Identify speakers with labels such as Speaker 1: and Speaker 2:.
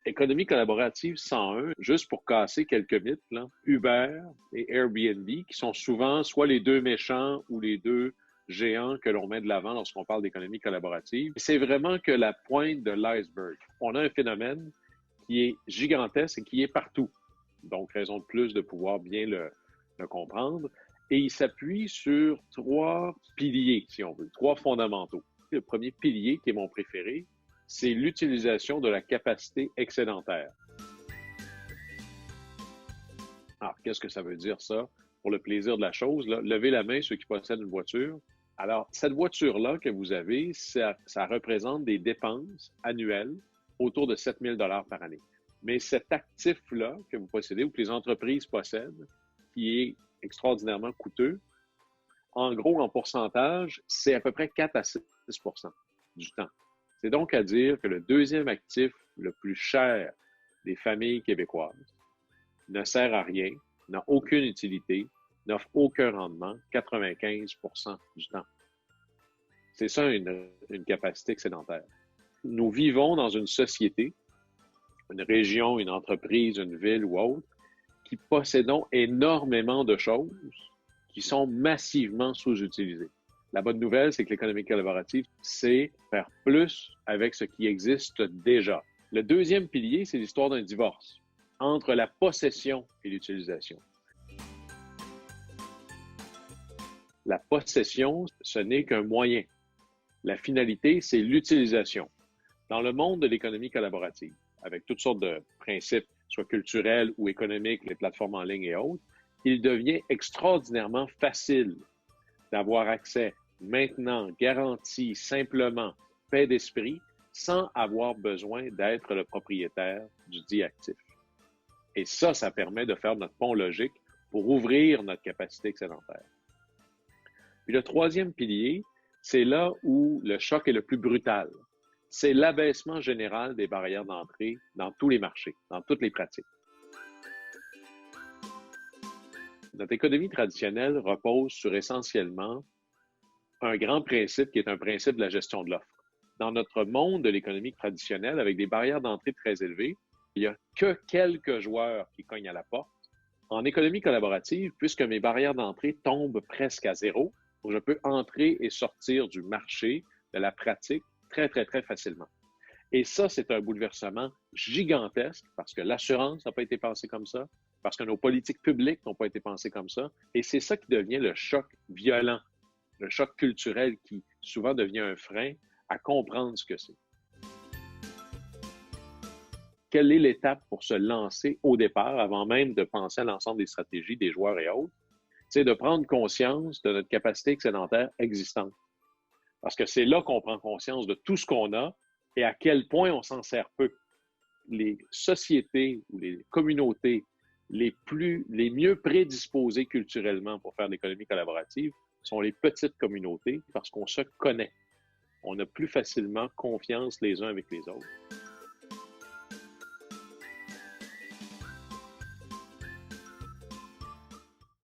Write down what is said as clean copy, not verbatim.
Speaker 1: Économie collaborative 101, juste pour casser quelques mythes, là, Uber et Airbnb, qui sont souvent soit les deux méchants ou les deux géants que l'on met de l'avant lorsqu'on parle d'économie collaborative. C'est vraiment que la pointe de l'iceberg. On a un phénomène qui est gigantesque et qui est partout. Donc, raison de plus de pouvoir bien le comprendre. Et il s'appuie sur trois piliers, si on veut, trois fondamentaux. Le premier pilier, qui est mon préféré, c'est l'utilisation de la capacité excédentaire. Alors, qu'est-ce que ça veut dire, ça? Pour le plaisir de la chose, là, levez la main ceux qui possèdent une voiture. Alors, cette voiture-là que vous avez, ça représente des dépenses annuelles autour de 7 000 par année. Mais cet actif-là que vous possédez ou que les entreprises possèdent, qui est extraordinairement coûteux, en gros, en pourcentage, c'est à peu près 4 à 6 du temps. C'est donc à dire que le deuxième actif le plus cher des familles québécoises ne sert à rien, n'a aucune utilité, n'offre aucun rendement 95 du temps. C'est ça une capacité excédentaire. Nous vivons dans une société, une région, une entreprise, une ville ou autre, qui possédons énormément de choses qui sont massivement sous-utilisées. La bonne nouvelle, c'est que l'économie collaborative, c'est faire plus avec ce qui existe déjà. Le deuxième pilier, c'est l'histoire d'un divorce entre la possession et l'utilisation. La possession, ce n'est qu'un moyen. La finalité, c'est l'utilisation. Dans le monde de l'économie collaborative, avec toutes sortes de principes, soit culturels ou économiques, les plateformes en ligne et autres, il devient extraordinairement facile d'avoir accès maintenant, garanti, simplement, paix d'esprit, sans avoir besoin d'être le propriétaire du dit actif. Et ça permet de faire notre pont logique pour ouvrir notre capacité excédentaire. Puis le troisième pilier, c'est là où le choc est le plus brutal. C'est l'abaissement général des barrières d'entrée dans tous les marchés, dans toutes les pratiques. Notre économie traditionnelle repose sur essentiellement un grand principe qui est un principe de la gestion de l'offre. Dans notre monde de l'économie traditionnelle, avec des barrières d'entrée très élevées, il n'y a que quelques joueurs qui cognent à la porte. En économie collaborative, puisque mes barrières d'entrée tombent presque à zéro, je peux entrer et sortir du marché, de la pratique, très, très, très facilement. Et ça, c'est un bouleversement gigantesque parce que l'assurance n'a pas été pensée comme ça, parce que nos politiques publiques n'ont pas été pensées comme ça. Et c'est ça qui devient le choc violent, le choc culturel qui souvent devient un frein à comprendre ce que c'est. Quelle est l'étape pour se lancer au départ, avant même de penser à l'ensemble des stratégies des joueurs et autres? C'est de prendre conscience de notre capacité excédentaire existante. Parce que c'est là qu'on prend conscience de tout ce qu'on a et à quel point on s'en sert peu. Les sociétés ou les communautés les mieux prédisposées culturellement pour faire de l'économie collaborative sont les petites communautés parce qu'on se connaît. On a plus facilement confiance les uns avec les autres.